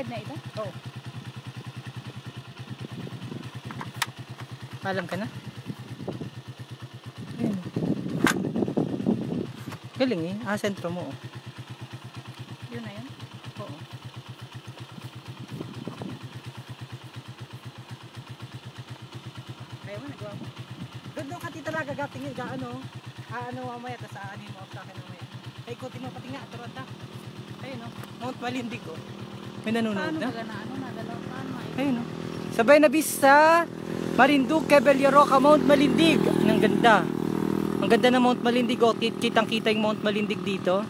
side na ito? Oo. Alam ka na? Ayun. Galing eh. Sentro mo. Oh. Yun na yun? Oo. Ayaw mo, nagawa mo. Ganda ka tita talaga gating yun. Ano mamaya, tas aanin mo sa akin mamaya. Ay, ikutin mo pati nga, turata. Ayun o, Mount Malindig o. May nanonood na. Paano nagalaw? Paano? Ayun o. Sabay na Vista, Marinduque, Belleroca, Mount Malindig. Ang ganda. Ang ganda ng Mount Malindig o. Kitang-kita yung Mount Malindig dito.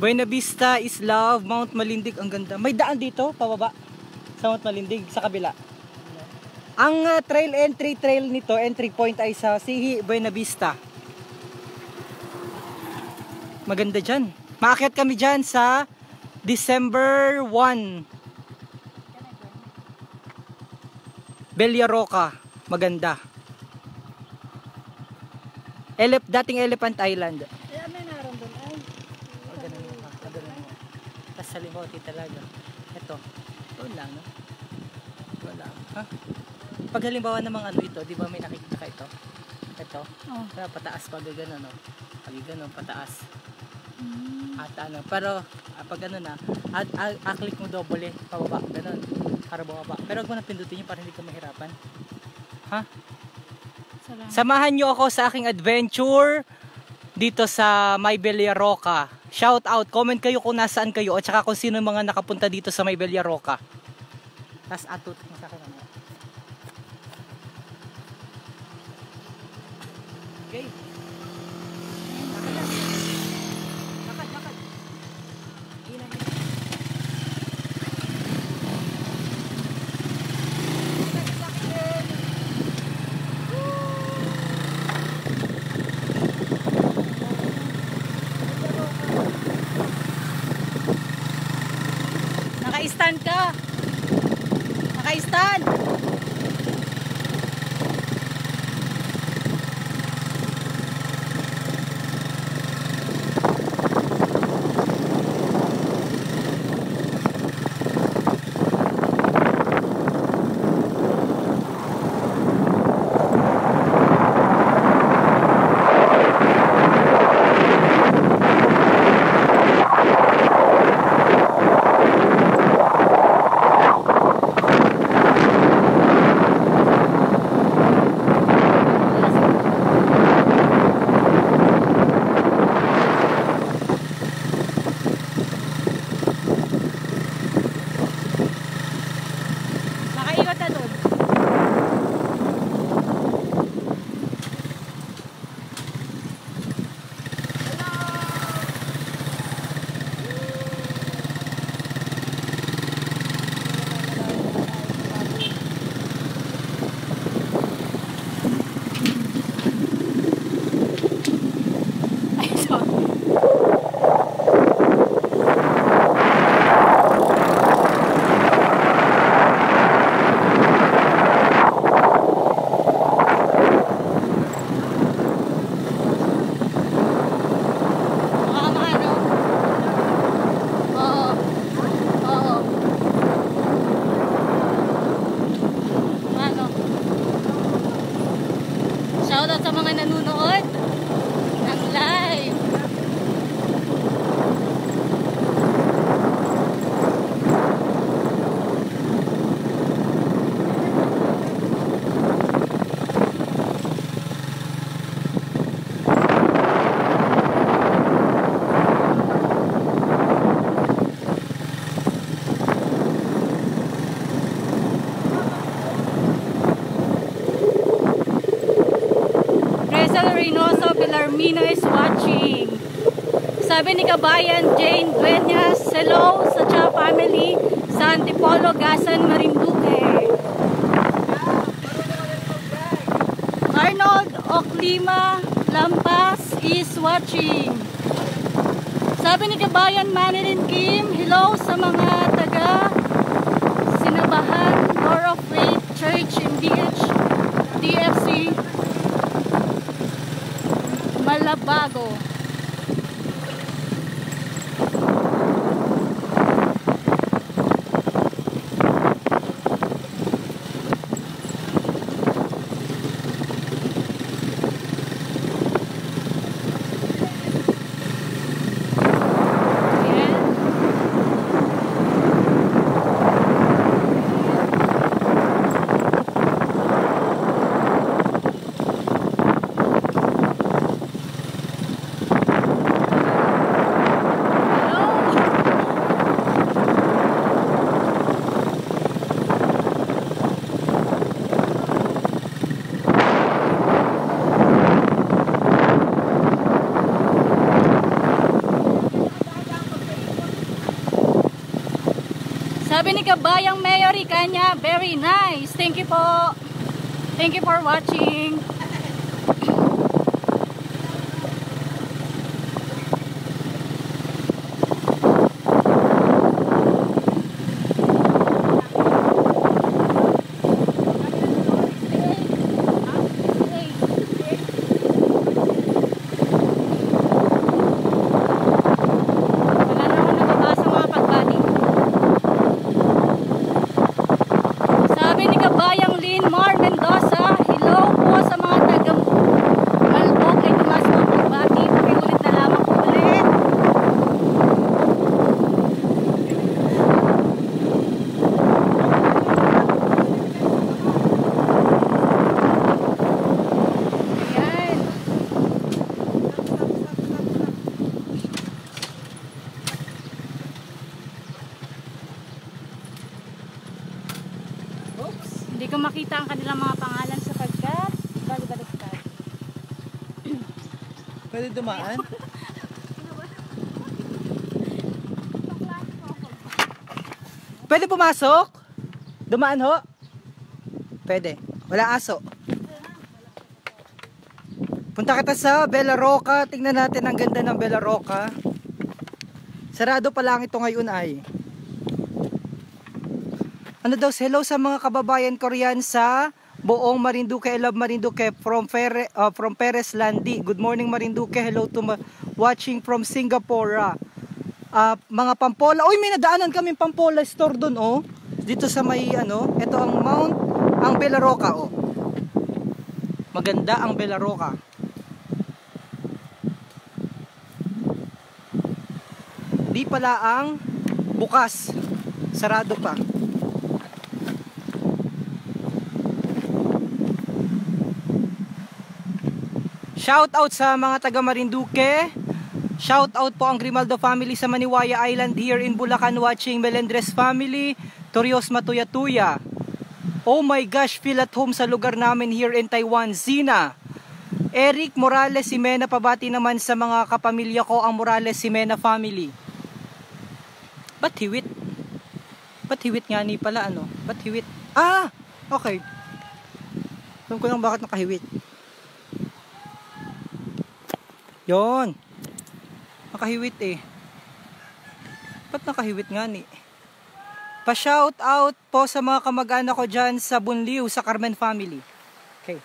Buena Vista is love, Mount Malindig. Ang ganda. May daan dito, pababa. Sa Mount Malindig, sa kabila. Ang entry trail nito, entry point ay sa Sihi, Buena Vista. Maganda dyan. Maakyat kami dyan sa December 1. Belleroca. Maganda. Dating Elephant Island. May naroon doon ay. Maganon mo pa. Tapos sa Limote talaga. Ito. Doon lang, no? Wala. Ha? Pag halimbawa namang ito, di ba may nakikita ka ito? Ito. Oh. Pataas pag gano'n, no? Pag gano'n, pataas. At ano, pero pag ano na, click mo double pababa, gano'n. Para bumaba. Pero huwag mo na pindutin yun para hindi ka mahirapan. Ha? Salamat. Samahan nyo ako sa aking adventure dito sa May Belleroca. Shout out, comment kayo kung nasaan kayo at saka kung sino yung mga nakapunta dito sa May Belleroca. Tapos atut mo sa akin. Okay. Lakad. Naka-stand ka. Naka-stand. Shoutout sa mga nanonood ng live. Reynoso Pilarmino is watching. Sabi ni Kabayan Jane Dueñas, hello sa Cha family sa Antipolo, Gasan, Marinduque. Arnold Oclima Lampas is watching. Sabi ni Kabayan Manilin Kim, hello sa mga taga Sinabahan, Door of Faith Church in DFC Malabago. Sabi ni Kabayang Mayor Icanya, very nice. Thank you po. Thank you for watching. Hindi ko makita ang kanilang mga pangalan sapagkat balik-baliktad. Pwede dumaan? Pwede pumasok? Dumaan ho? Pwede. Wala aso. Punta kita sa Bella Roca. Tingnan natin ang ganda ng Bella Roca. Sarado pa lang ito ngayon ay. Ano daw, hello sa mga kababayan Korean sa buong Marinduque. I love Marinduque from Perez Landi. Good morning Marinduque. Hello to watching from Singapore. Mga Pampola. Uy, may nadaanan kami Pampola store dun, oh. Dito sa may ano, ito ang Bella Roca, oh. Maganda ang Bella Roca. Di pala ang bukas. Sarado pa. Shout out sa mga taga Marinduque. Shout out po ang Grimaldo family sa Maniwaya Island here in Bulacan watching Melendres family, Torios Matuyatuya. Oh my gosh, feel at home sa lugar namin here in Taiwan. Zina. Eric Morales Simena, pabati naman sa mga kapamilya ko ang Morales Simena family. Ba't hiwit? Ba't hiwit nga ni pala ano? Ba't hiwit? Ah! Okay. Alam ko lang bakit nakahiwit. Yon. Nakahiwit eh. Ba't nakahiwit nga ni? Pa-shout out po sa mga kamag-anak ko dyan sa Bunliw, sa Carmen family. Okay.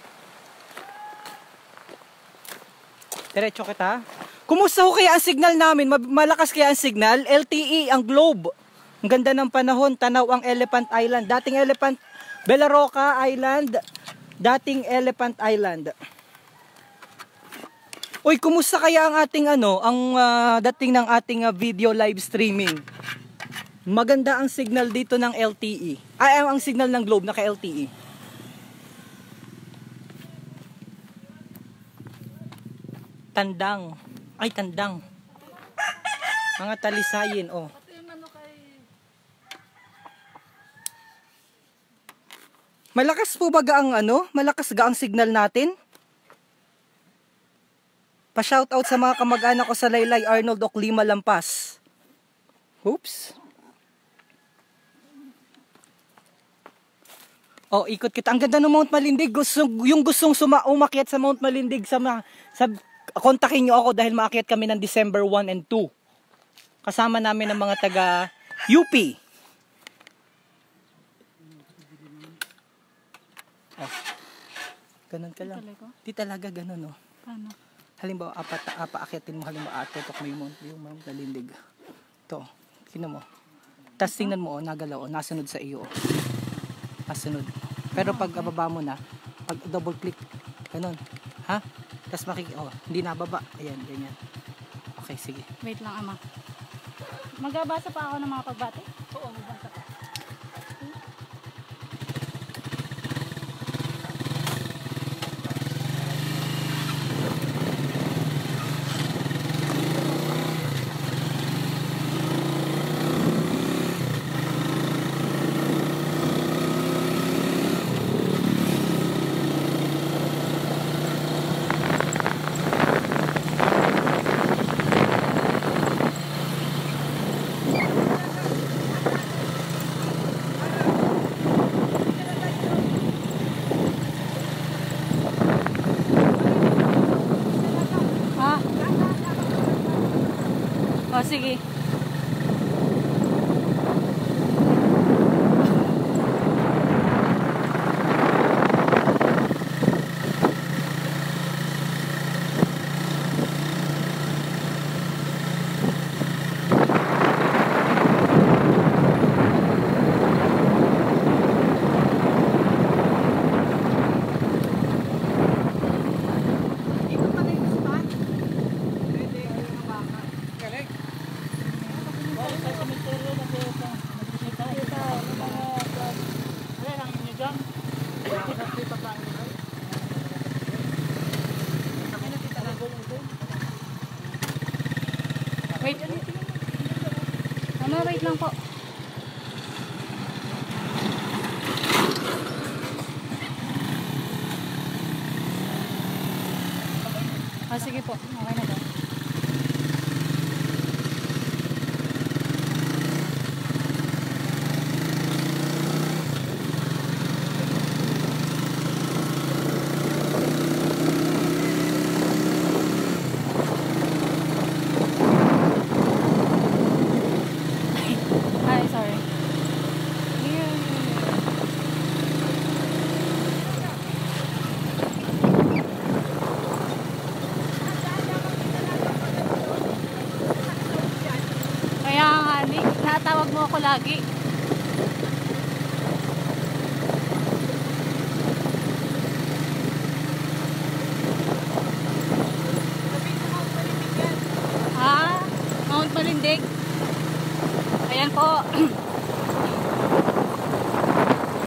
Diretso kita. Kumusta ho kaya ang signal namin? Malakas kaya ang signal? LTE, ang globe. Ang ganda ng panahon. Tanaw ang Elephant Island. Dating Bella Roca Island. Dating Elephant Island. Uy, kumusta kaya ang ating dating ng ating video live streaming? Maganda ang signal dito ng LTE. Ay, ang signal ng globe naka LTE. Tandang. Ay, tandang. Mga talisayin, oh. Malakas po ba ang malakas ga ang signal natin? Pa-shoutout sa mga kamag-anak ko sa Laylay, Arnold, Oclima, Lampas. Oops. Oh, ikot kita. Ang ganda ng Mount Malindig. Yung gustong umakyat sa Mount Malindig, kontakin nyo ako dahil maakyat kami ng December 1 and 2. Kasama namin ng mga taga UP. Oh. Ganun ka lang. Di talaga ganun, oh. Paano? Halimbawa, apaakyatin mo, halimbawa, tutok mo yung Mount Malindig. Ito, tingnan mo. Tapos tingnan mo, nagalaw, nasunod sa iyo. Nasunod. Pero pag ababa mo na, pag double click, ganun. Ha? Tapos hindi nababa. Ayan, ganyan. Okay, sige. Wait lang, ama. Magbabasa pa ako ng mga pagbati? Oo, magbasa pa. sige. Dito pa rin spot. Pwede yung baka. Galing. Wala sa cemetery na kayo pa. Nagbisita. Ano lang inyo dyan? Nakita pa inyo. Kami nakita lang. Wait. Mama, wait lang po. Ah, sige po. Okay na daw. Ay, sorry. Kaya nga, natawag mo ako lagi. Ha? Mount Malindig. Ayan po.